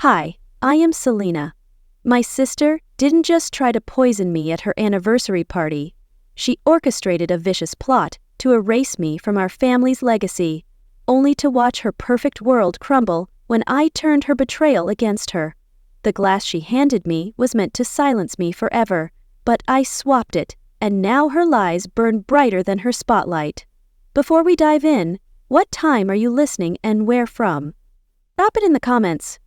Hi, I am Selena. My sister didn't just try to poison me at her anniversary party. She orchestrated a vicious plot to erase me from our family's legacy, only to watch her perfect world crumble when I turned her betrayal against her. The glass she handed me was meant to silence me forever, but I swapped it, and now her lies burn brighter than her spotlight. Before we dive in, what time are you listening and where from? Drop it in the comments.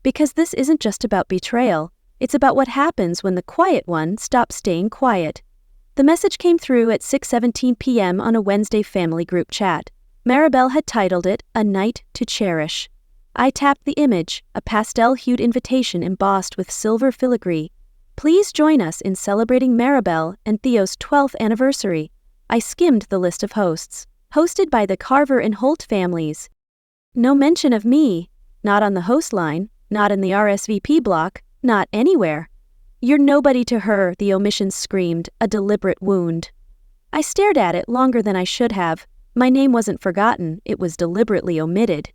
Because this isn't just about betrayal, it's about what happens when the quiet one stops staying quiet. The message came through at 6:17 p.m. on a Wednesday family group chat. Maribel had titled it, "A Night to Cherish." I tapped the image, a pastel-hued invitation embossed with silver filigree. Please join us in celebrating Maribel and Theo's 12th anniversary. I skimmed the list of hosts. Hosted by the Carver and Holt families. No mention of me. Not on the host line, not in the RSVP block, not anywhere. You're nobody to her, the omission screamed, a deliberate wound. I stared at it longer than I should have. My name wasn't forgotten, it was deliberately omitted.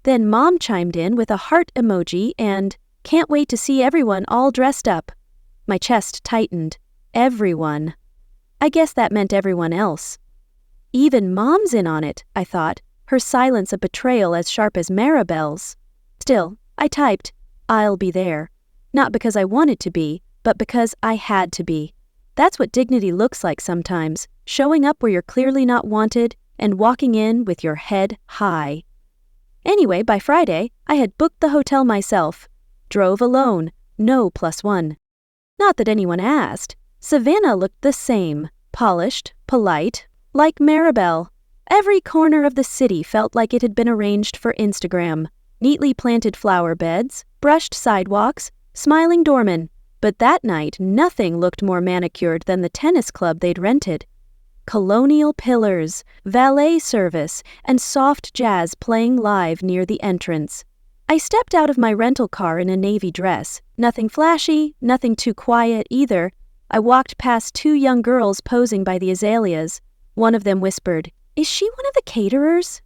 Then Mom chimed in with a heart emoji and, "Can't wait to see everyone all dressed up." My chest tightened. Everyone. I guess that meant everyone else. Even Mom's in on it, I thought, her silence a betrayal as sharp as Maribel's. Still, I typed, "I'll be there." Not because I wanted to be, but because I had to be. That's what dignity looks like sometimes, showing up where you're clearly not wanted and walking in with your head high. Anyway, by Friday, I had booked the hotel myself. Drove alone, no +1. Not that anyone asked. Savannah looked the same, polished, polite, like Maribel. Every corner of the city felt like it had been arranged for Instagram. Neatly planted flower beds, brushed sidewalks, smiling doormen. But that night, nothing looked more manicured than the tennis club they'd rented. Colonial pillars, valet service, and soft jazz playing live near the entrance. I stepped out of my rental car in a navy dress. Nothing flashy, nothing too quiet either. I walked past two young girls posing by the azaleas. One of them whispered, "Is she one of the caterers?"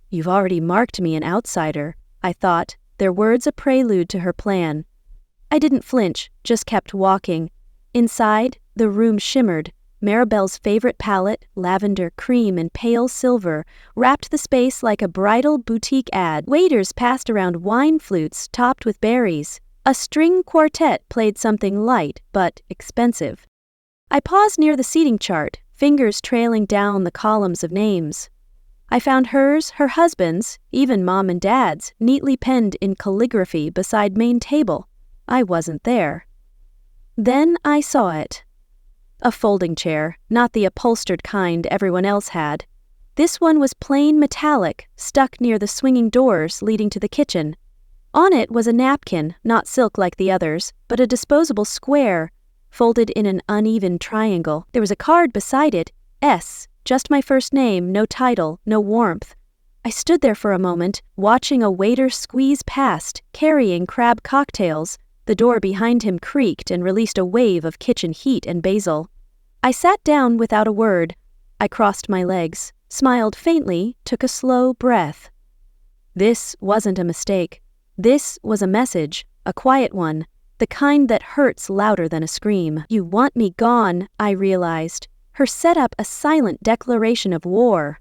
You've already marked me an outsider, I thought, their words a prelude to her plan. I didn't flinch, just kept walking. Inside, the room shimmered. Maribel's favorite palette, lavender, cream, and pale silver, wrapped the space like a bridal boutique ad. Waiters passed around wine flutes topped with berries. A string quartet played something light but expensive. I paused near the seating chart, fingers trailing down the columns of names. I found hers, her husband's, even Mom and Dad's, neatly penned in calligraphy beside main table. I wasn't there. Then I saw it. A folding chair, not the upholstered kind everyone else had. This one was plain metallic, stuck near the swinging doors leading to the kitchen. On it was a napkin, not silk like the others, but a disposable square, folded in an uneven triangle. There was a card beside it, S, just my first name, no title, no warmth. I stood there for a moment, watching a waiter squeeze past, carrying crab cocktails. The door behind him creaked and released a wave of kitchen heat and basil. I sat down without a word. I crossed my legs, smiled faintly, took a slow breath. This wasn't a mistake. This was a message, a quiet one, the kind that hurts louder than a scream. "You want me gone," I realized. Her setup a silent declaration of war.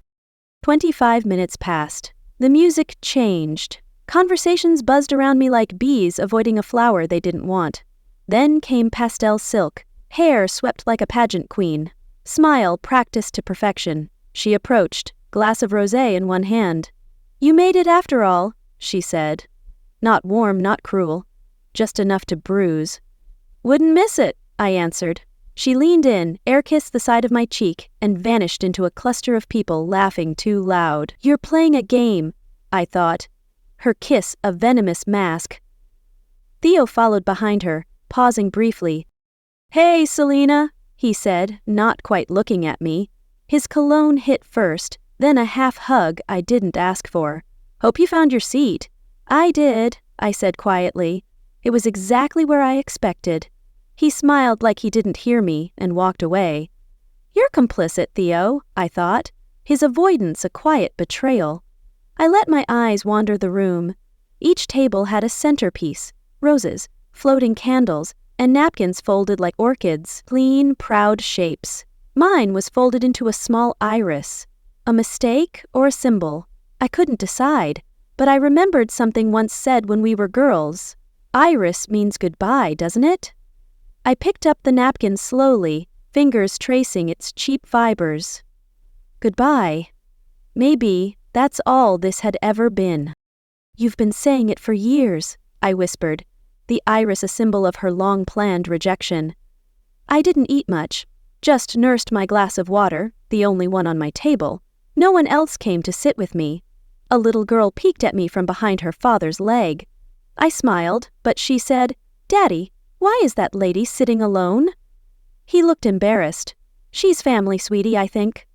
25 minutes passed. The music changed. Conversations buzzed around me like bees avoiding a flower they didn't want. Then came pastel silk, hair swept like a pageant queen, smile practiced to perfection. She approached, glass of rosé in one hand. "You made it after all," she said. Not warm, not cruel, just enough to bruise. "Wouldn't miss it," I answered. She leaned in, air-kissed the side of my cheek, and vanished into a cluster of people laughing too loud. "You're playing a game," I thought. Her kiss a venomous mask. Theo followed behind her, pausing briefly. "Hey, Selena," he said, not quite looking at me. His cologne hit first, then a half hug I didn't ask for. "Hope you found your seat." "I did," I said quietly. It was exactly where I expected. He smiled like he didn't hear me and walked away. "You're complicit, Theo," I thought. His avoidance a quiet betrayal. I let my eyes wander the room. Each table had a centerpiece, roses, floating candles, and napkins folded like orchids, clean, proud shapes. Mine was folded into a small iris. A mistake or a symbol? I couldn't decide, but I remembered something once said when we were girls. Iris means goodbye, doesn't it? I picked up the napkin slowly, fingers tracing its cheap fibers. Goodbye. Maybe that's all this had ever been. You've been saying it for years, I whispered, the iris a symbol of her long-planned rejection. I didn't eat much, just nursed my glass of water, the only one on my table. No one else came to sit with me. A little girl peeked at me from behind her father's leg. I smiled, but she said, "Daddy, why is that lady sitting alone?" He looked embarrassed. "She's family, sweetie, I think."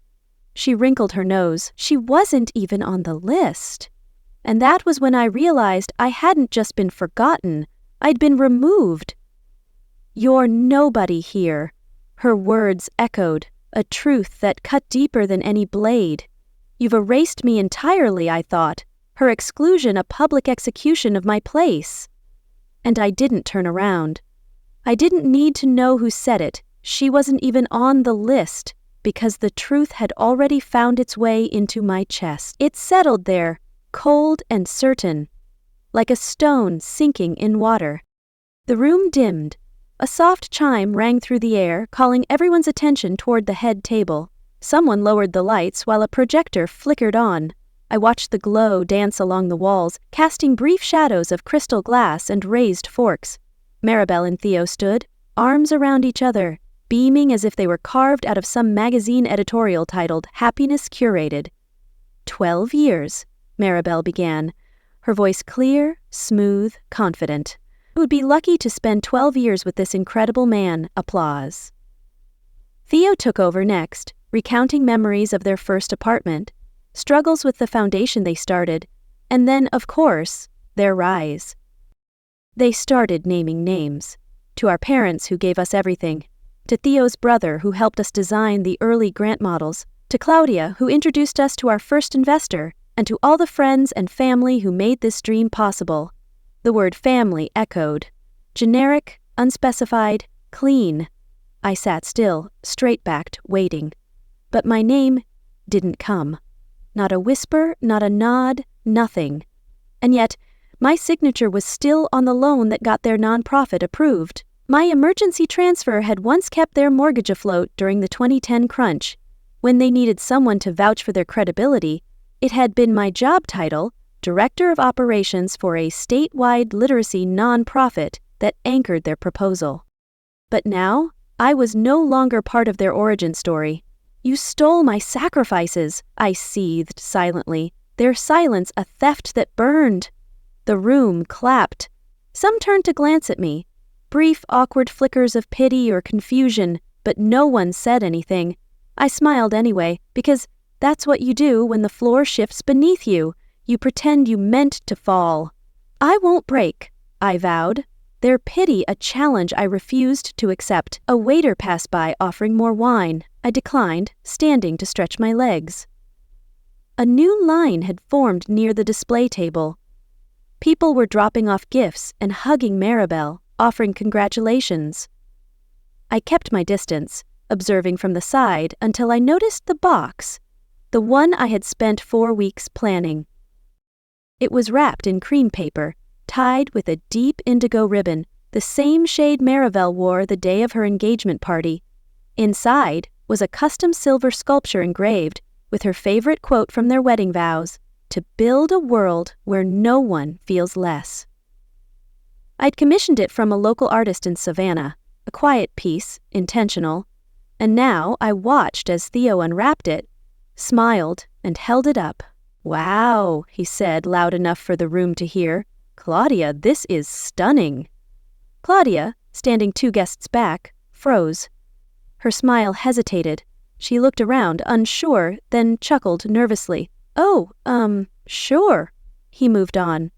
She wrinkled her nose. She wasn't even on the list. And that was when I realized I hadn't just been forgotten, I'd been removed. "You're nobody here." Her words echoed, a truth that cut deeper than any blade. You've erased me entirely, I thought, her exclusion a public execution of my place. And I didn't turn around. I didn't need to know who said it. She wasn't even on the list, because the truth had already found its way into my chest. It settled there, cold and certain, like a stone sinking in water. The room dimmed. A soft chime rang through the air, calling everyone's attention toward the head table. Someone lowered the lights while a projector flickered on. I watched the glow dance along the walls, casting brief shadows of crystal glass and raised forks. Maribel and Theo stood, arms around each other, beaming as if they were carved out of some magazine editorial titled Happiness Curated. 12 years, Maribel began, her voice clear, smooth, confident. I would be lucky to spend 12 years with this incredible man. Applause. Theo took over next, recounting memories of their first apartment, struggles with the foundation they started, and then, of course, their rise. They started naming names. To our parents who gave us everything, to Theo's brother who helped us design the early grant models, to Claudia who introduced us to our first investor, and to all the friends and family who made this dream possible. The word family echoed. Generic, unspecified, clean. I sat still, straight-backed, waiting. But my name didn't come. Not a whisper, not a nod, nothing. And yet, my signature was still on the loan that got their nonprofit approved. My emergency transfer had once kept their mortgage afloat during the 2010 crunch. When they needed someone to vouch for their credibility, it had been my job title, Director of Operations for a statewide literacy nonprofit, that anchored their proposal. But now, I was no longer part of their origin story. "You stole my sacrifices," I seethed silently, their silence a theft that burned. The room clapped. Some turned to glance at me. Brief, awkward flickers of pity or confusion, but no one said anything. I smiled anyway, because that's what you do when the floor shifts beneath you. You pretend you meant to fall. "I won't break," I vowed. Their pity a challenge I refused to accept. A waiter passed by offering more wine. I declined, standing to stretch my legs. A new line had formed near the display table. People were dropping off gifts and hugging Maribel, offering congratulations. I kept my distance, observing from the side until I noticed the box, the one I had spent 4 weeks planning. It was wrapped in cream paper, tied with a deep indigo ribbon, the same shade Maribel wore the day of her engagement party. Inside was a custom silver sculpture engraved, with her favorite quote from their wedding vows, "To build a world where no one feels less." I'd commissioned it from a local artist in Savannah, a quiet piece, intentional, and now I watched as Theo unwrapped it, smiled, and held it up. "Wow," he said loud enough for the room to hear. "Claudia, this is stunning." Claudia, standing 2 guests back, froze. Her smile hesitated. She looked around, unsure, then chuckled nervously. "Oh, sure." He moved on.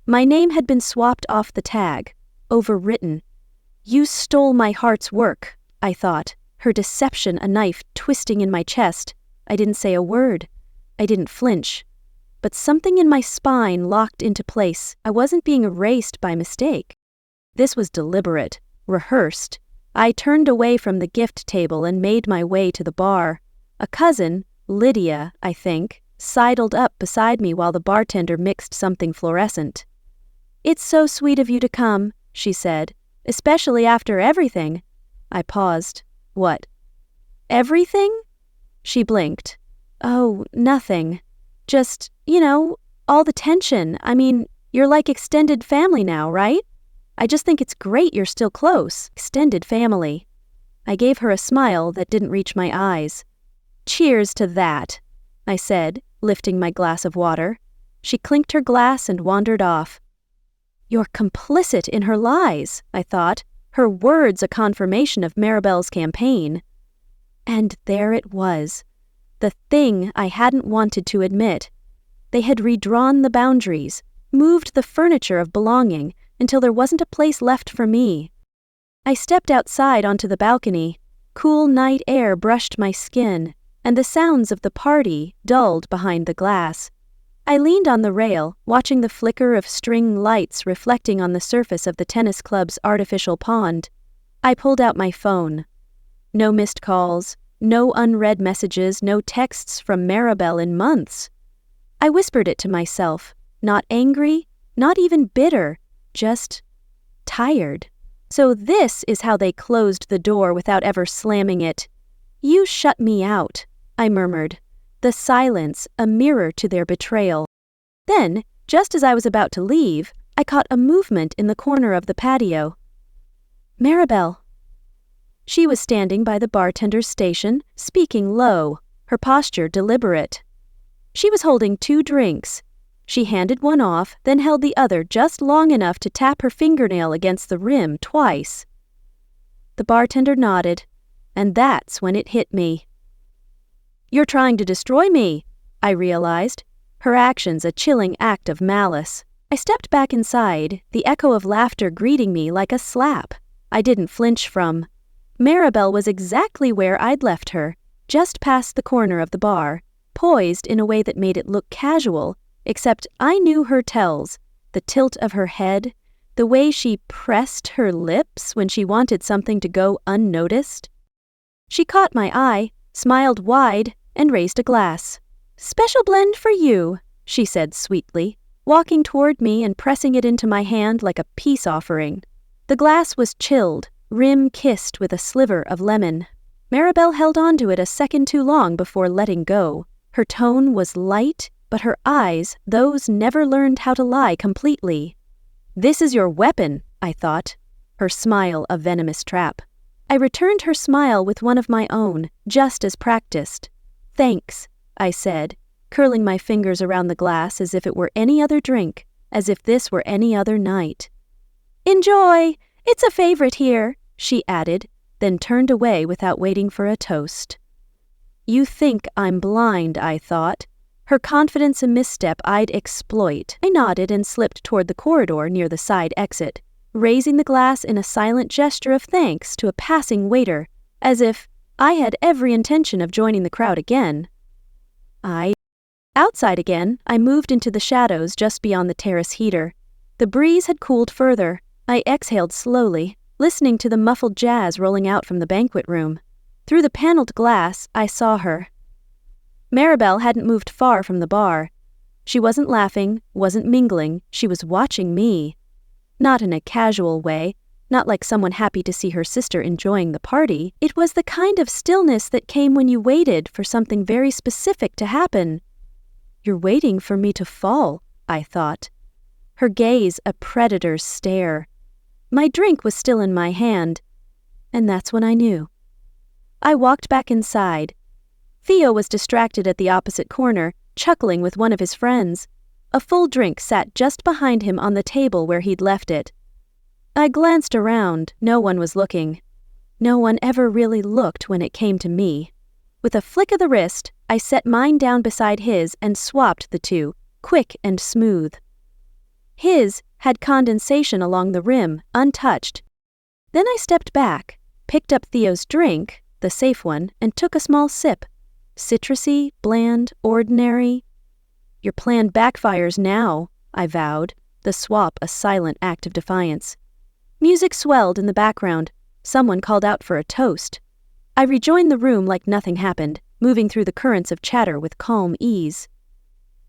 My name had been swapped off the tag, overwritten. "You stole my heart's work," I thought, her deception a knife twisting in my chest. I didn't say a word. I didn't flinch. but something in my spine locked into place. I wasn't being erased by mistake. This was deliberate, rehearsed. I turned away from the gift table and made my way to the bar. A cousin, Lydia, I think, sidled up beside me while the bartender mixed something fluorescent. "It's so sweet of you to come," she said, "especially after everything." I paused. "What? Everything?" She blinked. "Oh, nothing. Just, all the tension. I mean, you're like extended family now, right? I just think it's great you're still close. Extended family." I gave her a smile that didn't reach my eyes. "Cheers to that," I said, lifting my glass of water. She clinked her glass and wandered off. "You're complicit in her lies," I thought, her words a confirmation of Maribel's campaign. And there it was, the thing I hadn't wanted to admit. They had redrawn the boundaries, moved the furniture of belonging until there wasn't a place left for me. I stepped outside onto the balcony. Cool night air brushed my skin, and the sounds of the party dulled behind the glass. I leaned on the rail, watching the flicker of string lights reflecting on the surface of the tennis club's artificial pond. I pulled out my phone. No missed calls, no unread messages, no texts from Maribel in months. I whispered it to myself, not angry, not even bitter, just tired. So this is how they closed the door without ever slamming it. "You shut me out," I murmured, the silence a mirror to their betrayal. Then, just as I was about to leave, I caught a movement in the corner of the patio. "Maribel." She was standing by the bartender's station, speaking low, her posture deliberate. She was holding 2 drinks. She handed one off, then held the other just long enough to tap her fingernail against the rim twice. The bartender nodded, and that's when it hit me. "You're trying to destroy me," I realized, her actions a chilling act of malice. I stepped back inside, the echo of laughter greeting me like a slap. I didn't flinch from. Maribel was exactly where I'd left her, just past the corner of the bar, poised in a way that made it look casual, except I knew her tells, the tilt of her head, the way she pressed her lips when she wanted something to go unnoticed. She caught my eye, smiled wide, and raised a glass. "Special blend for you," she said sweetly, walking toward me and pressing it into my hand like a peace offering. The glass was chilled, rim kissed with a sliver of lemon. Maribel held on to it a second too long before letting go. Her tone was light, but her eyes, those never learned how to lie completely. "This is your weapon," I thought, her smile a venomous trap. I returned her smile with one of my own, just as practiced. "Thanks," I said, curling my fingers around the glass as if it were any other drink, as if this were any other night. "Enjoy! It's a favorite here," she added, then turned away without waiting for a toast. You think I'm blind, I thought. Her confidence a misstep I'd exploit. I nodded and slipped toward the corridor near the side exit, raising the glass in a silent gesture of thanks to a passing waiter, as if I had every intention of joining the crowd again. Outside again, I moved into the shadows just beyond the terrace heater. The breeze had cooled further. I exhaled slowly, listening to the muffled jazz rolling out from the banquet room. Through the paneled glass, I saw her. Maribel hadn't moved far from the bar. She wasn't laughing, wasn't mingling, she was watching me. Not in a casual way, not like someone happy to see her sister enjoying the party. It was the kind of stillness that came when you waited for something very specific to happen. You're waiting for me to fall, I thought. Her gaze a predator's stare. My drink was still in my hand, and that's when I knew. I walked back inside. Theo was distracted at the opposite corner, chuckling with one of his friends. A full drink sat just behind him on the table where he'd left it. I glanced around. No one was looking. No one ever really looked when it came to me. With a flick of the wrist, I set mine down beside his and swapped the two, quick and smooth. His had condensation along the rim, untouched. Then I stepped back, picked up Theo's drink, the safe one, and took a small sip. Citrusy, bland, ordinary. Your plan backfires now, I vowed, the swap a silent act of defiance. Music swelled in the background. Someone called out for a toast. I rejoined the room like nothing happened, moving through the currents of chatter with calm ease.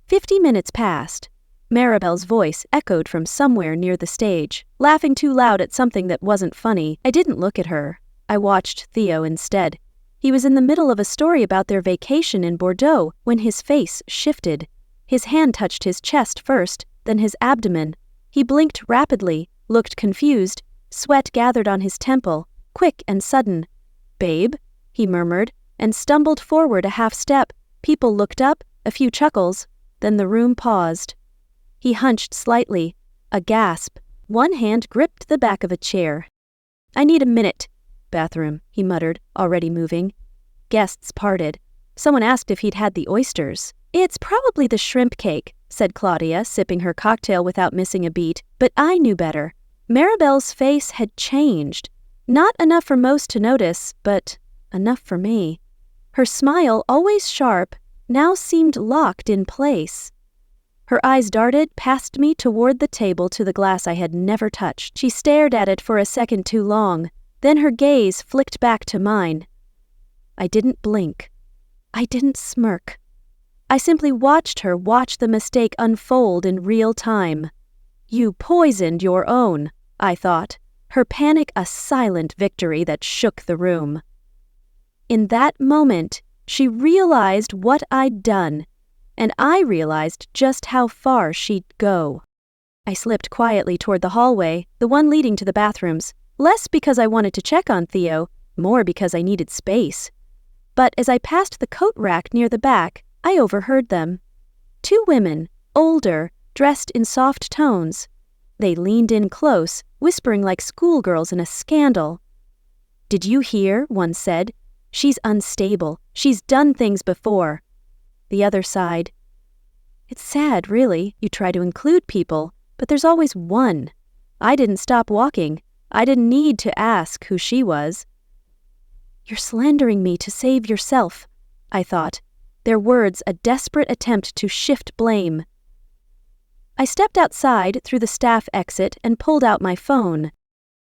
50 minutes passed. Maribel's voice echoed from somewhere near the stage, laughing too loud at something that wasn't funny. I didn't look at her. I watched Theo instead. He was in the middle of a story about their vacation in Bordeaux when his face shifted. His hand touched his chest first, then his abdomen. He blinked rapidly, looked confused, sweat gathered on his temple, quick and sudden. "Babe," he murmured, and stumbled forward a half step. People looked up, a few chuckles, then the room paused. He hunched slightly, a gasp. One hand gripped the back of a chair. "I need a minute." "Bathroom," he muttered, already moving. Guests parted. Someone asked if he'd had the oysters. "It's probably the shrimp cake," said Claudia, sipping her cocktail without missing a beat, but I knew better. Maribel's face had changed. Not enough for most to notice, but enough for me. Her smile, always sharp, now seemed locked in place. Her eyes darted past me toward the table to the glass I had never touched. She stared at it for a second too long. Then her gaze flicked back to mine. I didn't blink. I didn't smirk. I simply watched her watch the mistake unfold in real time. "You poisoned your own," I thought, her panic a silent victory that shook the room. In that moment, she realized what I'd done, and I realized just how far she'd go. I slipped quietly toward the hallway, the one leading to the bathrooms, less because I wanted to check on Theo, more because I needed space. But as I passed the coat rack near the back, I overheard them. 2 women, older, dressed in soft tones. They leaned in close, whispering like schoolgirls in a scandal. "Did you hear?" one said. "She's unstable. She's done things before." The other sighed. "It's sad, really. You try to include people, but there's always one. I didn't stop walking. I didn't need to ask who she was." "You're slandering me to save yourself," I thought, their words a desperate attempt to shift blame. I stepped outside through the staff exit and pulled out my phone.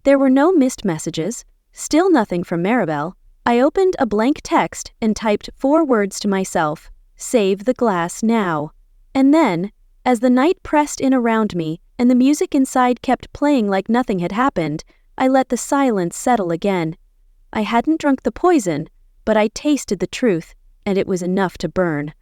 There were no missed messages, still nothing from Maribel. I opened a blank text and typed 4 words to myself: "Save the glass now." And then, as the night pressed in around me and the music inside kept playing like nothing had happened, I let the silence settle again. I hadn't drunk the poison, but I tasted the truth, and it was enough to burn.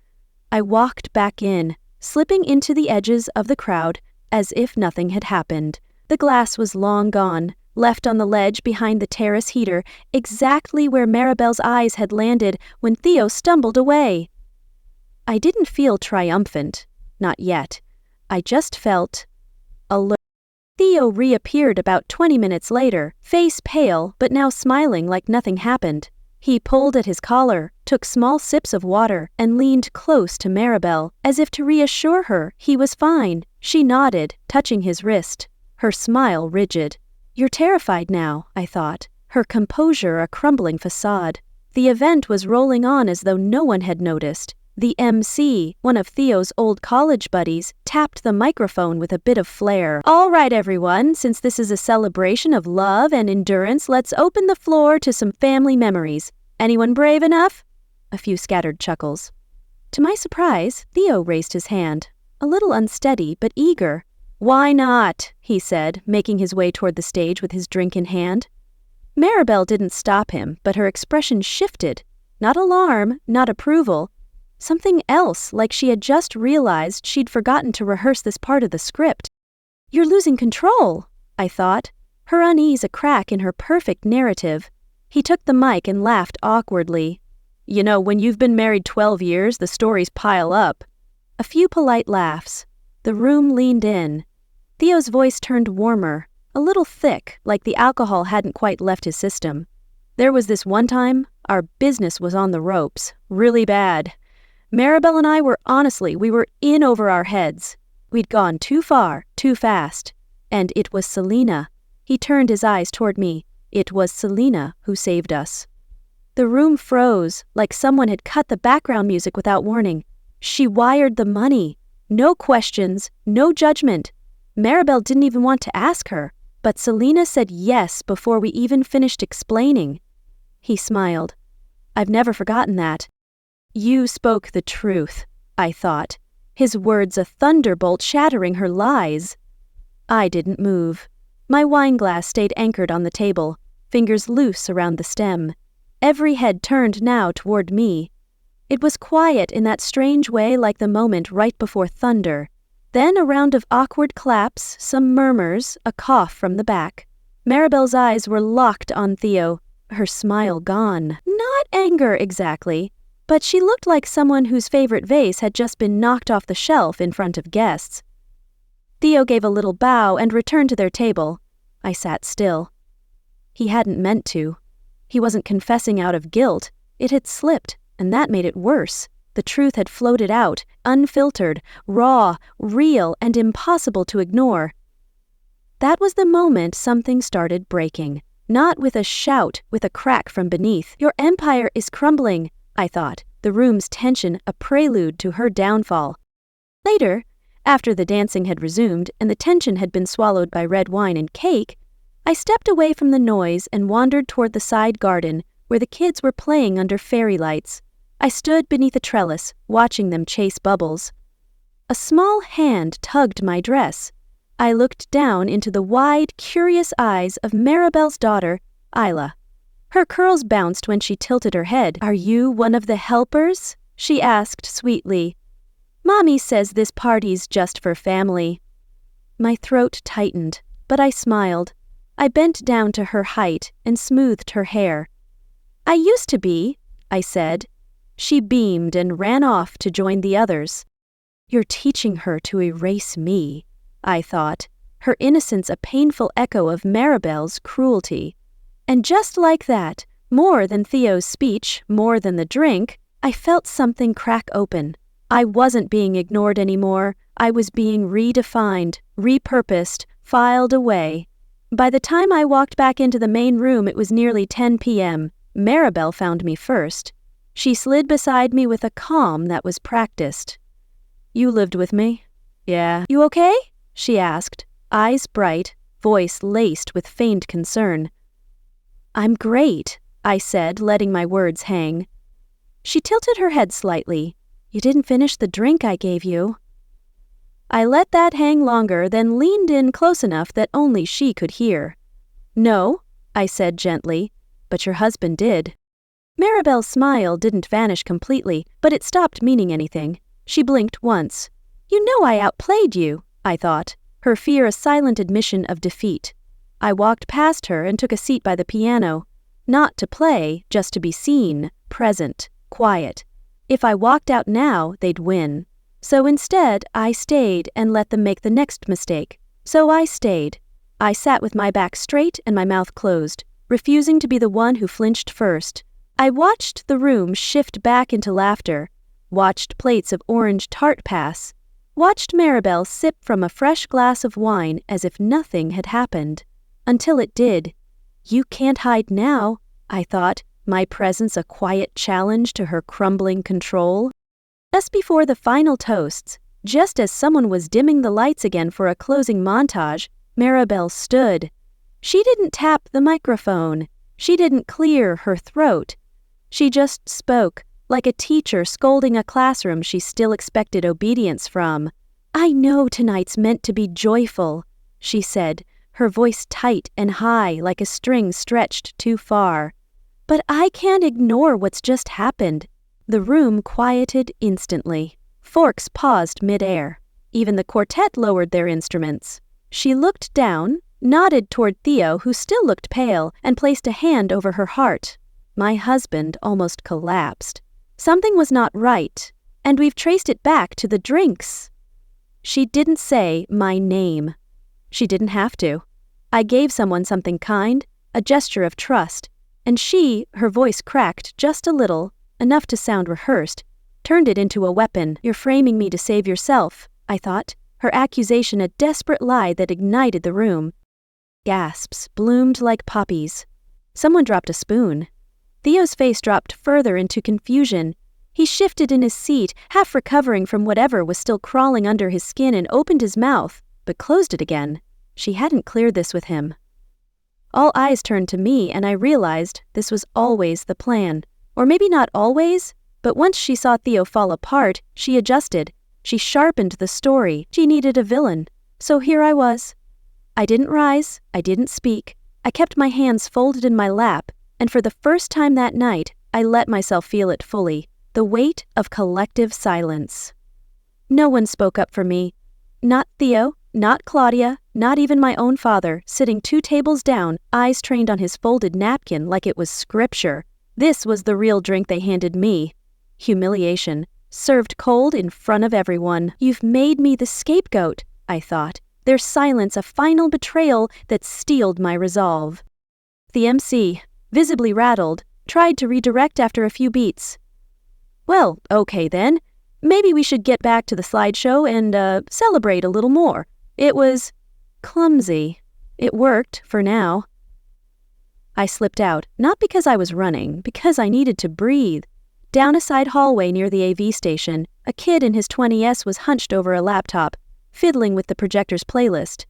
I walked back in, slipping into the edges of the crowd as if nothing had happened. The glass was long gone, left on the ledge behind the terrace heater, exactly where Maribel's eyes had landed when Theo stumbled away. I didn't feel triumphant, not yet. I just felt alert. Theo reappeared about 20 minutes later, face pale but now smiling like nothing happened. He pulled at his collar, took small sips of water, and leaned close to Maribel, as if to reassure her he was fine. She nodded, touching his wrist, her smile rigid. "You're terrified now," I thought, her composure a crumbling facade. The event was rolling on as though no one had noticed. The MC, one of Theo's old college buddies, tapped the microphone with a bit of flair. "All right, everyone, since this is a celebration of love and endurance, let's open the floor to some family memories. Anyone brave enough?" A few scattered chuckles. To my surprise, Theo raised his hand, a little unsteady but eager. "Why not?" he said, making his way toward the stage with his drink in hand. Maribel didn't stop him, but her expression shifted. Not alarm, not approval. Something else, like she had just realized she'd forgotten to rehearse this part of the script. "You're losing control," I thought, her unease a crack in her perfect narrative. He took the mic and laughed awkwardly. "You know, when you've been married 12 years, the stories pile up." A few polite laughs. The room leaned in. Theo's voice turned warmer, a little thick, like the alcohol hadn't quite left his system. "There was this one time, our business was on the ropes, really bad. Maribel and I were we were in over our heads. We'd gone too far, too fast. And it was Selena." He turned his eyes toward me. "It was Selena who saved us." The room froze, like someone had cut the background music without warning. "She wired the money. No questions, no judgment. Maribel didn't even want to ask her, but Selena said yes before we even finished explaining. He smiled. I've never forgotten that. You spoke the truth, I thought, his words a thunderbolt shattering her lies. I didn't move. My wineglass stayed anchored on the table, fingers loose around the stem. Every head turned now toward me. It was quiet in that strange way, like the moment right before thunder. Then a round of awkward claps, some murmurs, a cough from the back. Maribel's eyes were locked on Theo, her smile gone. Not anger exactly, but she looked like someone whose favorite vase had just been knocked off the shelf in front of guests. Theo gave a little bow and returned to their table. I sat still. He hadn't meant to. He wasn't confessing out of guilt. It had slipped, and that made it worse. The truth had floated out, unfiltered, raw, real, and impossible to ignore. That was the moment something started breaking. Not with a shout, with a crack from beneath. Your empire is crumbling, I thought, the room's tension a prelude to her downfall. Later, after the dancing had resumed and the tension had been swallowed by red wine and cake, I stepped away from the noise and wandered toward the side garden where the kids were playing under fairy lights. I stood beneath a trellis, watching them chase bubbles. A small hand tugged my dress. I looked down into the wide, curious eyes of Maribel's daughter, Isla. Her curls bounced when she tilted her head. "Are you one of the helpers?" she asked sweetly. "Mommy says this party's just for family." My throat tightened, but I smiled. I bent down to her height and smoothed her hair. "I used to be," I said. She beamed and ran off to join the others. "You're teaching her to erase me," I thought, her innocence a painful echo of Maribel's cruelty. And just like that, more than Theo's speech, more than the drink, I felt something crack open. I wasn't being ignored anymore. I was being redefined, repurposed, filed away. By the time I walked back into the main room, it was nearly 10 p.m. Maribel found me first. She slid beside me with a calm that was practiced. "You lived with me?" "Yeah." "You okay?" she asked, eyes bright, voice laced with feigned concern. "I'm great," I said, letting my words hang. She tilted her head slightly. "You didn't finish the drink I gave you." I let that hang longer, then leaned in close enough that only she could hear. "No," I said gently, "but your husband did." Maribel's smile didn't vanish completely, but it stopped meaning anything. She blinked once. "You know I outplayed you," I thought, her fear a silent admission of defeat. I walked past her and took a seat by the piano. Not to play, just to be seen, present, quiet. If I walked out now, they'd win. So instead, I stayed and let them make the next mistake. So I stayed. I sat with my back straight and my mouth closed, refusing to be the one who flinched first. I watched the room shift back into laughter, watched plates of orange tart pass, watched Maribel sip from a fresh glass of wine as if nothing had happened. Until it did. You can't hide now, I thought, my presence a quiet challenge to her crumbling control. Just before the final toasts, just as someone was dimming the lights again for a closing montage, Maribel stood. She didn't tap the microphone. She didn't clear her throat. She just spoke, like a teacher scolding a classroom she still expected obedience from. "I know tonight's meant to be joyful," she said, her voice tight and high like a string stretched too far. "But I can't ignore what's just happened." The room quieted instantly. Forks paused mid-air. Even the quartet lowered their instruments. She looked down, nodded toward Theo, who still looked pale, and placed a hand over her heart. My husband almost collapsed. Something was not right, and we've traced it back to the drinks. She didn't say my name. She didn't have to. I gave someone something kind, a gesture of trust, and she, her voice cracked just a little, enough to sound rehearsed, turned it into a weapon. "You're framing me to save yourself," I thought, her accusation a desperate lie that ignited the room. Gasps bloomed like poppies. Someone dropped a spoon. Theo's face dropped further into confusion. He shifted in his seat, half recovering from whatever was still crawling under his skin, and opened his mouth, but closed it again. She hadn't cleared this with him. All eyes turned to me, and I realized this was always the plan. Or maybe not always, but once she saw Theo fall apart, she adjusted. She sharpened the story. She needed a villain. So here I was. I didn't rise. I didn't speak. I kept my hands folded in my lap, and for the first time that night, I let myself feel it fully. The weight of collective silence. No one spoke up for me. Not Theo, not Claudia, not even my own father, sitting 2 tables down, eyes trained on his folded napkin like it was scripture. This was the real drink they handed me. Humiliation, served cold in front of everyone. You've made me the scapegoat, I thought, their silence a final betrayal that steeled my resolve. The MC, visibly rattled, tried to redirect after a few beats. Well, okay then. Maybe we should get back to the slideshow and celebrate a little more. It was clumsy. It worked, for now. I slipped out, not because I was running, because I needed to breathe. Down a side hallway near the AV station, a kid in his 20s was hunched over a laptop, fiddling with the projector's playlist.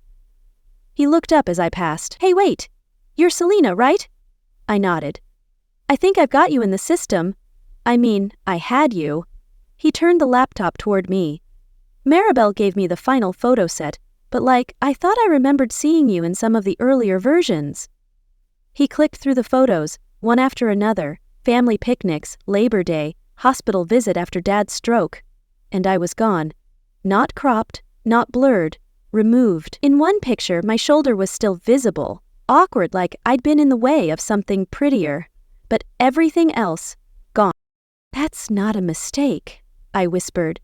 He looked up as I passed. Hey, wait! You're Selena, right? I nodded. I think I've got you in the system. I mean, I had you. He turned the laptop toward me. Maribel gave me the final photo set, but I thought I remembered seeing you in some of the earlier versions. He clicked through the photos, one after another, family picnics, Labor Day, hospital visit after Dad's stroke. And I was gone. Not cropped, not blurred, removed. In one picture, my shoulder was still visible, awkward like I'd been in the way of something prettier. But everything else, gone. That's not a mistake, I whispered.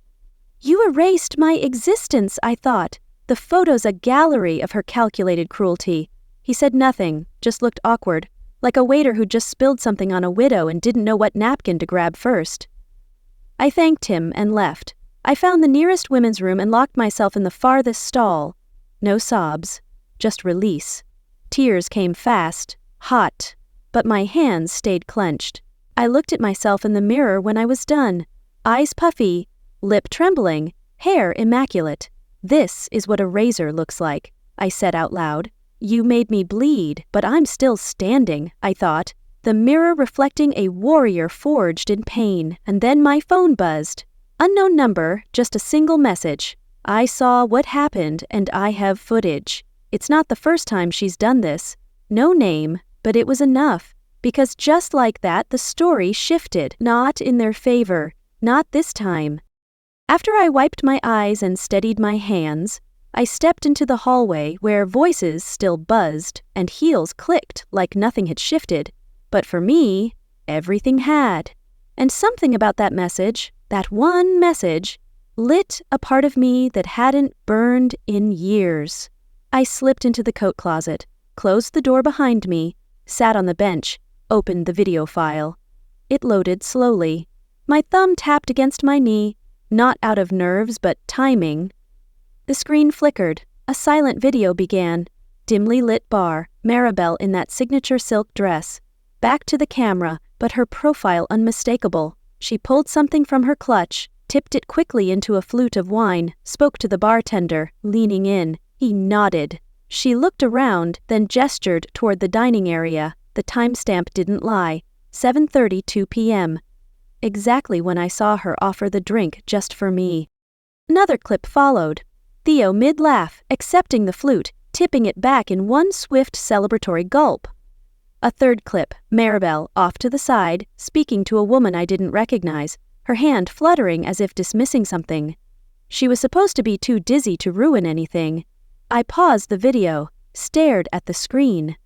You erased my existence, I thought. The photo's a gallery of her calculated cruelty. He said nothing, just looked awkward, like a waiter who'd just spilled something on a widow and didn't know what napkin to grab first. I thanked him and left. I found the nearest women's room and locked myself in the farthest stall. No sobs, just release. Tears came fast, hot, but my hands stayed clenched. I looked at myself in the mirror when I was done. Eyes puffy, lip trembling, hair immaculate. This is what erasure looks like, I said out loud. You made me bleed, but I'm still standing, I thought. The mirror reflecting a warrior forged in pain. And then my phone buzzed. Unknown number, just a single message. I saw what happened and I have footage. It's not the first time she's done this. No name, but it was enough. Because just like that, the story shifted, not in their favor, not this time. After I wiped my eyes and steadied my hands, I stepped into the hallway where voices still buzzed and heels clicked like nothing had shifted. But for me, everything had. And something about that message, that one message, lit a part of me that hadn't burned in years. I slipped into the coat closet, closed the door behind me, sat on the bench, opened the video file. It loaded slowly. My thumb tapped against my knee, not out of nerves but timing. The screen flickered. A silent video began. Dimly lit bar, Maribel in that signature silk dress. Back to the camera, but her profile unmistakable. She pulled something from her clutch, tipped it quickly into a flute of wine, spoke to the bartender, leaning in. He nodded. She looked around, then gestured toward the dining area. The timestamp didn't lie. 7:32 p.m. Exactly when I saw her offer the drink just for me. Another clip followed. Theo mid-laugh, accepting the flute, tipping it back in one swift celebratory gulp. A third clip, Maribel, off to the side, speaking to a woman I didn't recognize, her hand fluttering as if dismissing something. She was supposed to be too dizzy to ruin anything. I paused the video, stared at the screen.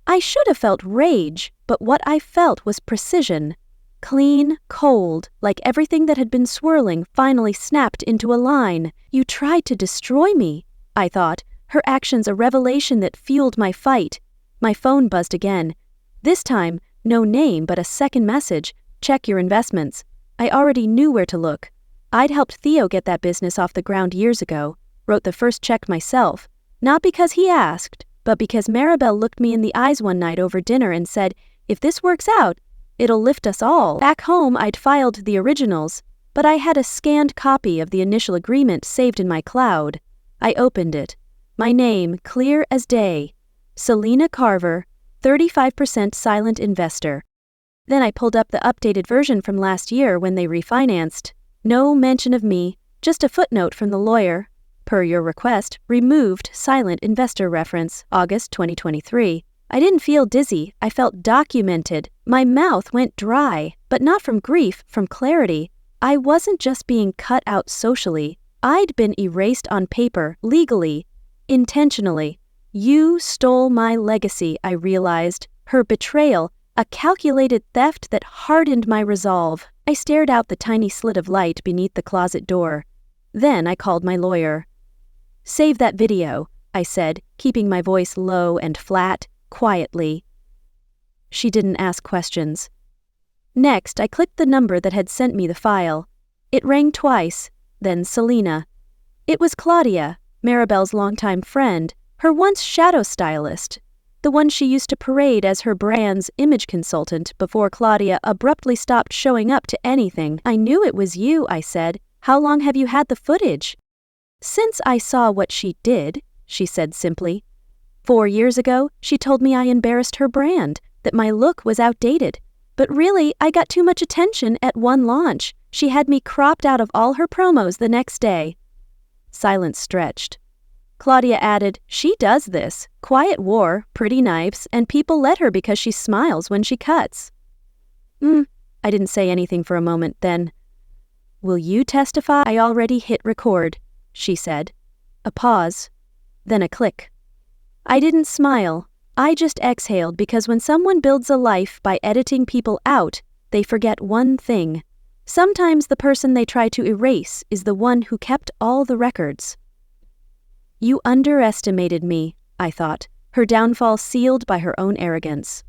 I should have felt rage, but what I felt was precision. Clean, cold, like everything that had been swirling finally snapped into a line. You tried to destroy me, I thought, her actions a revelation that fueled my fight. My phone buzzed again. This time, no name but a second message. Check your investments. I already knew where to look. I'd helped Theo get that business off the ground years ago, wrote the first check myself. Not because he asked, but because Maribel looked me in the eyes one night over dinner and said, if this works out, It'll lift us all. Back home, I'd filed the originals, but I had a scanned copy of the initial agreement saved in my cloud. I opened it. My name, clear as day. Selena Carver, 35% silent investor. Then I pulled up the updated version from last year when they refinanced. No mention of me, just a footnote from the lawyer. Per your request, removed silent investor reference, August 2023. I didn't feel dizzy, I felt documented. My mouth went dry, but not from grief, from clarity. I wasn't just being cut out socially. I'd been erased on paper, legally, intentionally. You stole my legacy, I realized. Her betrayal, a calculated theft that hardened my resolve. I stared out the tiny slit of light beneath the closet door. Then I called my lawyer. Save that video, I said, keeping my voice low and flat, quietly. She didn't ask questions. Next, I clicked the number that had sent me the file. It rang twice, then Selena. It was Claudia, Maribel's longtime friend, her once shadow stylist, the one she used to parade as her brand's image consultant before Claudia abruptly stopped showing up to anything. I knew it was you, I said. How long have you had the footage? Since I saw what she did, she said simply. 4 years ago, she told me I embarrassed her brand, that my look was outdated. But really, I got too much attention at one launch. She had me cropped out of all her promos the next day. Silence stretched. Claudia added, she does this. Quiet war, pretty knives, and people let her because she smiles when she cuts. I didn't say anything for a moment then. Will you testify? I already hit record, she said. A pause, then a click. I didn't smile. I just exhaled because when someone builds a life by editing people out, they forget one thing. Sometimes the person they try to erase is the one who kept all the records. You underestimated me, I thought, her downfall sealed by her own arrogance.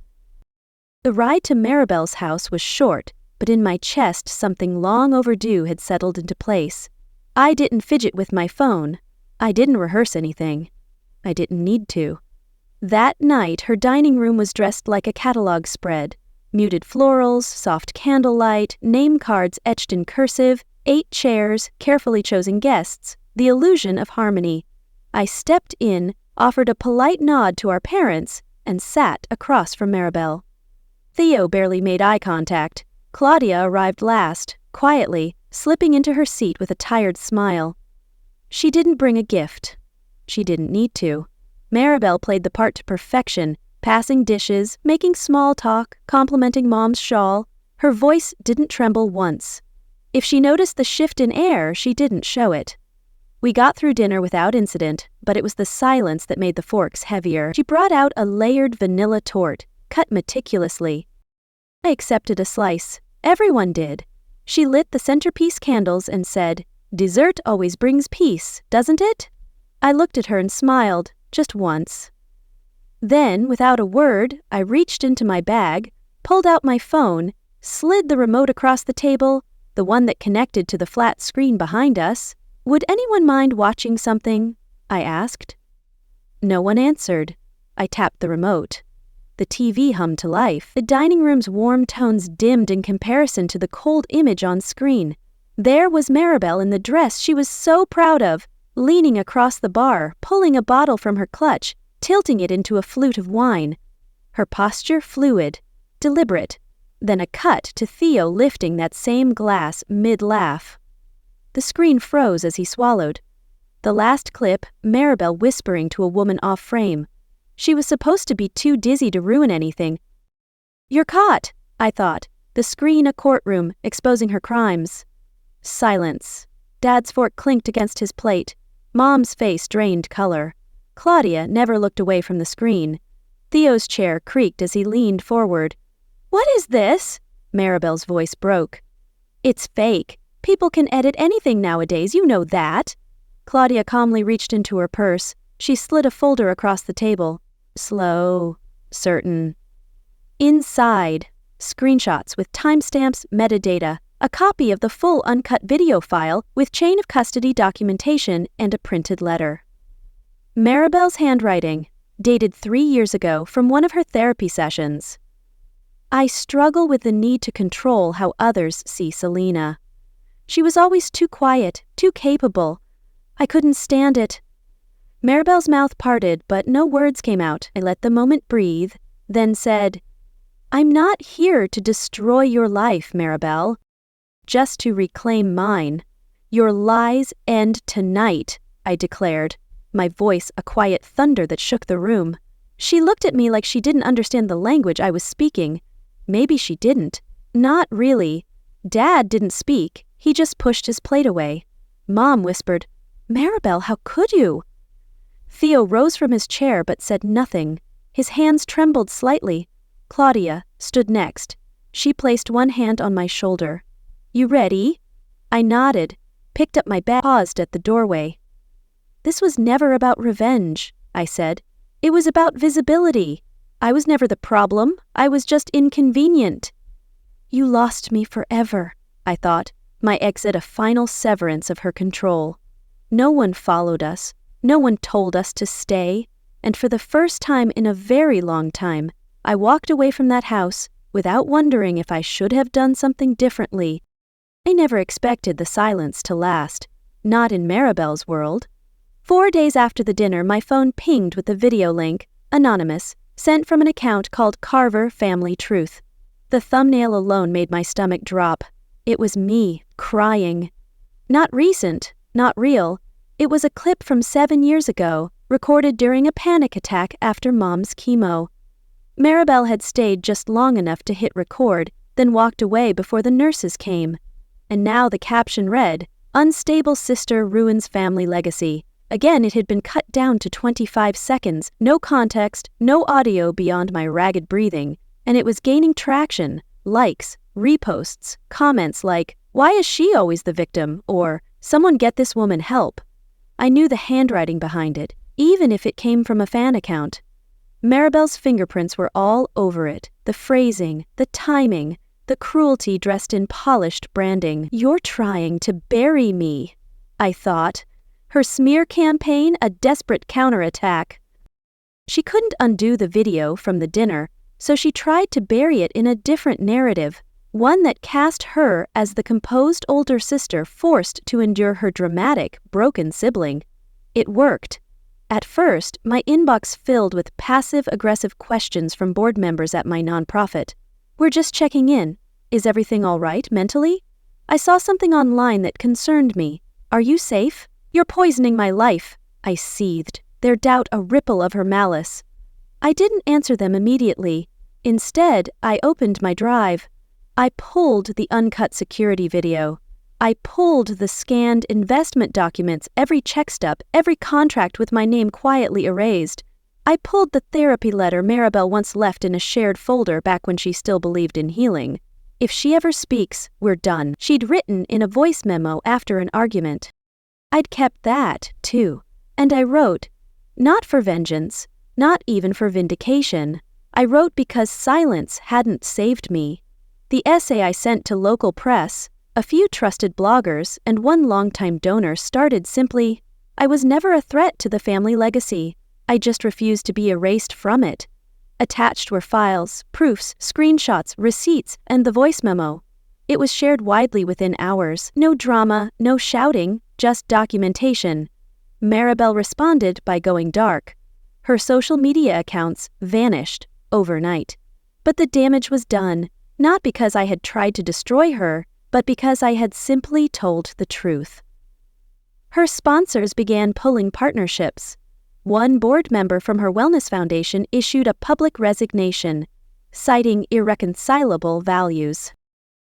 The ride to Maribel's house was short, but in my chest something long overdue had settled into place. I didn't fidget with my phone. I didn't rehearse anything. I didn't need to. That night, her dining room was dressed like a catalog spread. Muted florals, soft candlelight, name cards etched in cursive, 8 chairs, carefully chosen guests, the illusion of harmony. I stepped in, offered a polite nod to our parents, and sat across from Maribel. Theo barely made eye contact. Claudia arrived last, quietly, slipping into her seat with a tired smile. She didn't bring a gift. She didn't need to. Maribel played the part to perfection, passing dishes, making small talk, complimenting Mom's shawl. Her voice didn't tremble once. If she noticed the shift in air, she didn't show it. We got through dinner without incident, but it was the silence that made the forks heavier. She brought out a layered vanilla tort, cut meticulously. I accepted a slice. Everyone did. She lit the centerpiece candles and said, "Dessert always brings peace, doesn't it?" I looked at her and smiled, just once. Then, without a word, I reached into my bag, pulled out my phone, slid the remote across the table, the one that connected to the flat screen behind us. Would anyone mind watching something? I asked. No one answered. I tapped the remote. The TV hummed to life. The dining room's warm tones dimmed in comparison to the cold image on screen. There was Maribel in the dress she was so proud of, leaning across the bar, pulling a bottle from her clutch, tilting it into a flute of wine. Her posture fluid, deliberate, then a cut to Theo lifting that same glass mid-laugh. The screen froze as he swallowed. The last clip, Maribel whispering to a woman off-frame. She was supposed to be too dizzy to ruin anything. "You're caught," I thought, the screen a courtroom, exposing her crimes. Silence. Dad's fork clinked against his plate. Mom's face drained color. Claudia never looked away from the screen. Theo's chair creaked as he leaned forward. "What is this?" Maribel's voice broke. "It's fake. People can edit anything nowadays, you know that." Claudia calmly reached into her purse. She slid a folder across the table. Slow, certain. Inside, screenshots with timestamps, metadata, a copy of the full uncut video file with chain of custody documentation and a printed letter. Maribel's handwriting, dated 3 years ago from one of her therapy sessions. I struggle with the need to control how others see Selena. She was always too quiet, too capable. I couldn't stand it. Maribel's mouth parted, but no words came out. I let the moment breathe, then said, "I'm not here to destroy your life, Maribel. Just to reclaim mine. Your lies end tonight," I declared, my voice a quiet thunder that shook the room. She looked at me like she didn't understand the language I was speaking. Maybe she didn't. Not really. Dad didn't speak. He just pushed his plate away. Mom whispered, "Maribel, how could you?" Theo rose from his chair but said nothing. His hands trembled slightly. Claudia stood next. She placed one hand on my shoulder. "You ready?" I nodded, picked up my bag, paused at the doorway. "This was never about revenge," I said. "It was about visibility. I was never the problem. I was just inconvenient." "You lost me forever," I thought, my exit a final severance of her control. No one followed us. No one told us to stay. And for the first time in a very long time, I walked away from that house without wondering if I should have done something differently. I never expected the silence to last. Not in Maribel's world. 4 days after the dinner, my phone pinged with a video link, anonymous, sent from an account called Carver Family Truth. The thumbnail alone made my stomach drop. It was me, crying. Not recent, not real. It was a clip from 7 years ago, recorded during a panic attack after Mom's chemo. Maribel had stayed just long enough to hit record, then walked away before the nurses came. And now the caption read, "Unstable sister ruins family legacy." Again, it had been cut down to 25 seconds, no context, no audio beyond my ragged breathing, and it was gaining traction, likes, reposts, comments like, "Why is she always the victim?" or "Someone get this woman help." I knew the handwriting behind it, even if it came from a fan account. Maribel's fingerprints were all over it, the phrasing, the timing, the cruelty dressed in polished branding. "You're trying to bury me," I thought. Her smear campaign, a desperate counterattack. She couldn't undo the video from the dinner, so she tried to bury it in a different narrative, one that cast her as the composed older sister forced to endure her dramatic, broken sibling. It worked. At first, my inbox filled with passive-aggressive questions from board members at my nonprofit. "We're just checking in. Is everything all right mentally? I saw something online that concerned me. Are you safe? You're poisoning my life," I seethed, their doubt a ripple of her malice. I didn't answer them immediately. Instead, I opened my drive. I pulled the uncut security video. I pulled the scanned investment documents, every check stub, every contract with my name quietly erased. I pulled the therapy letter Maribel once left in a shared folder back when she still believed in healing. "If she ever speaks, we're done," she'd written in a voice memo after an argument. I'd kept that, too, and I wrote, not for vengeance, not even for vindication. I wrote because silence hadn't saved me. The essay I sent to local press, a few trusted bloggers, and one longtime donor started simply, "I was never a threat to the family legacy. I just refused to be erased from it." Attached were files, proofs, screenshots, receipts, and the voice memo. It was shared widely within hours. No drama, no shouting, just documentation. Maribel responded by going dark. Her social media accounts vanished overnight. But the damage was done, not because I had tried to destroy her, but because I had simply told the truth. Her sponsors began pulling partnerships. One board member from her wellness foundation issued a public resignation, citing irreconcilable values.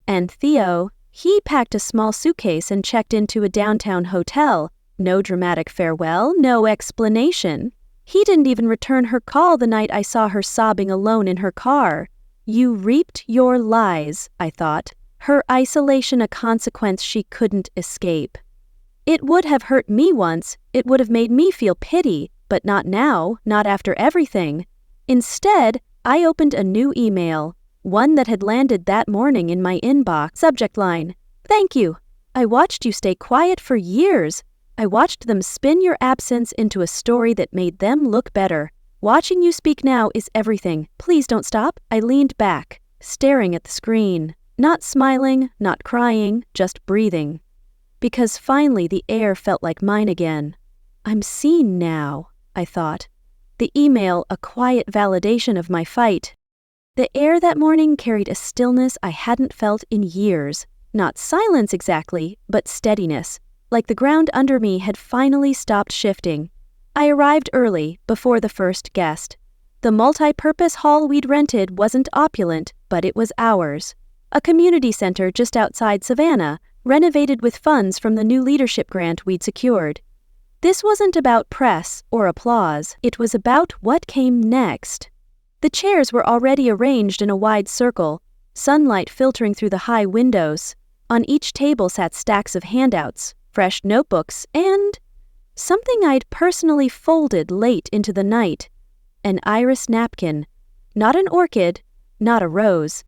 And Theo, he packed a small suitcase and checked into a downtown hotel. No dramatic farewell, no explanation. He didn't even return her call the night I saw her sobbing alone in her car. You reaped your lies, I thought. Her isolation a consequence she couldn't escape. It would have hurt me once, it would have made me feel pity, but not now, not after everything. Instead, I opened a new email, one that had landed that morning in my inbox. Subject line, "Thank you. I watched you stay quiet for years. I watched them spin your absence into a story that made them look better. Watching you speak now is everything. Please don't stop." I leaned back, staring at the screen, not smiling, not crying, just breathing. Because finally the air felt like mine again. I'm seen now, I thought. The email a quiet validation of my fight. The air that morning carried a stillness I hadn't felt in years. Not silence exactly, but steadiness, like the ground under me had finally stopped shifting. I arrived early, before the first guest. The multi-purpose hall we'd rented wasn't opulent, but it was ours. A community center just outside Savannah, renovated with funds from the new leadership grant we'd secured. This wasn't about press or applause, it was about what came next. The chairs were already arranged in a wide circle, sunlight filtering through the high windows. On each table sat stacks of handouts, fresh notebooks, and something I'd personally folded late into the night. An iris napkin. Not an orchid, not a rose.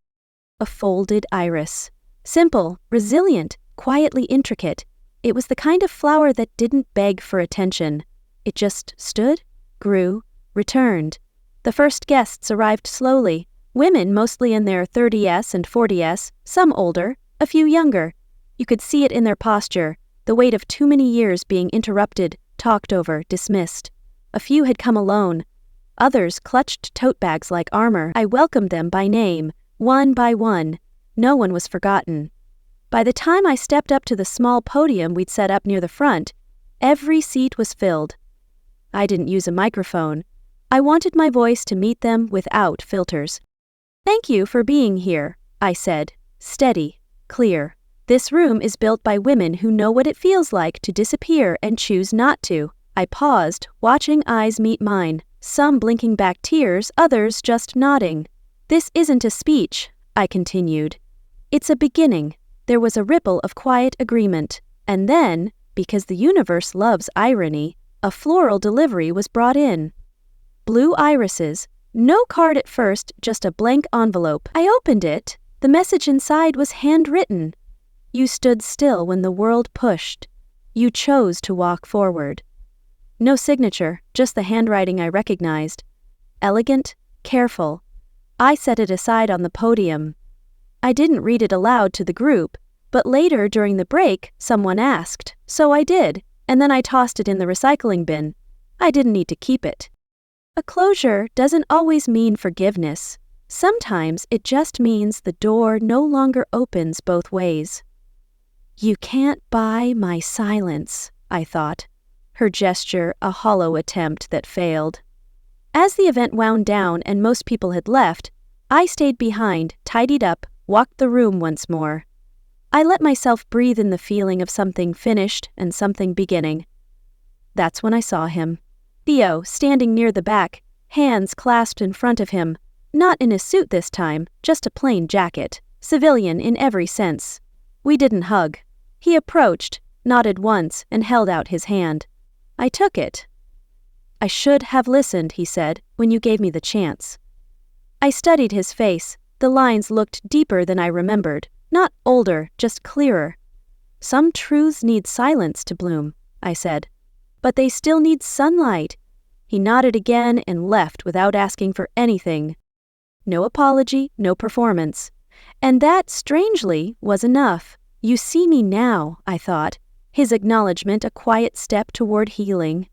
A folded iris. Simple, resilient, quietly intricate. It was the kind of flower that didn't beg for attention. It just stood, grew, returned. The first guests arrived slowly, women mostly in their 30s and 40s, some older, a few younger. You could see it in their posture, the weight of too many years being interrupted, talked over, dismissed. A few had come alone. Others clutched tote bags like armor. I welcomed them by name, one by one. No one was forgotten. By the time I stepped up to the small podium we'd set up near the front, every seat was filled. I didn't use a microphone. I wanted my voice to meet them without filters. "Thank you for being here," I said, steady, clear. "This room is built by women who know what it feels like to disappear and choose not to." I paused, watching eyes meet mine, some blinking back tears, others just nodding. "This isn't a speech," I continued. "It's a beginning." There was a ripple of quiet agreement, and then, because the universe loves irony, a floral delivery was brought in. Blue irises, no card at first, just a blank envelope. I opened it. The message inside was handwritten. "You stood still when the world pushed. You chose to walk forward." No signature, just the handwriting I recognized. Elegant, careful. I set it aside on the podium. I didn't read it aloud to the group, but later during the break, someone asked, so I did, and then I tossed it in the recycling bin. I didn't need to keep it. A closure doesn't always mean forgiveness. Sometimes it just means the door no longer opens both ways. "You can't buy my silence," I thought, her gesture a hollow attempt that failed. As the event wound down and most people had left, I stayed behind, tidied up, walked the room once more. I let myself breathe in the feeling of something finished and something beginning. That's when I saw him. Theo, standing near the back, hands clasped in front of him, not in a suit this time, just a plain jacket, civilian in every sense. We didn't hug. He approached, nodded once, and held out his hand. I took it. "I should have listened," he said, "when you gave me the chance." I studied his face. The lines looked deeper than I remembered, not older, just clearer. "Some truths need silence to bloom," I said. "But they still need sunlight." He nodded again and left without asking for anything. No apology, no performance. And that, strangely, was enough. "You see me now," I thought, his acknowledgement a quiet step toward healing.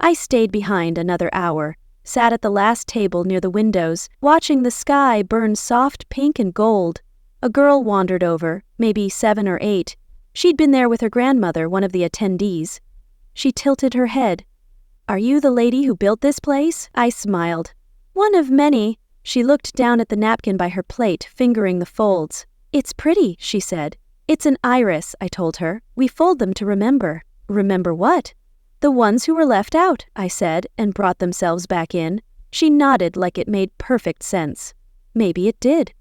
I stayed behind another hour, sat at the last table near the windows, watching the sky burn soft pink and gold. A girl wandered over, maybe 7 or 8. She'd been there with her grandmother, one of the attendees. She tilted her head. "Are you the lady who built this place?" I smiled. "One of many." She looked down at the napkin by her plate, fingering the folds. "It's pretty," she said. "It's an iris," I told her. "We fold them to remember." "Remember what?" "The ones who were left out," I said, and brought themselves back in. She nodded like it made perfect sense. Maybe it did.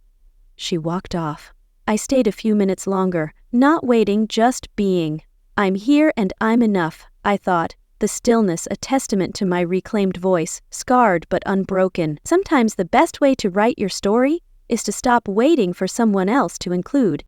She walked off. I stayed a few minutes longer, not waiting, just being. I'm here and I'm enough, I thought, the stillness a testament to my reclaimed voice, scarred but unbroken. Sometimes the best way to write your story is to stop waiting for someone else to include.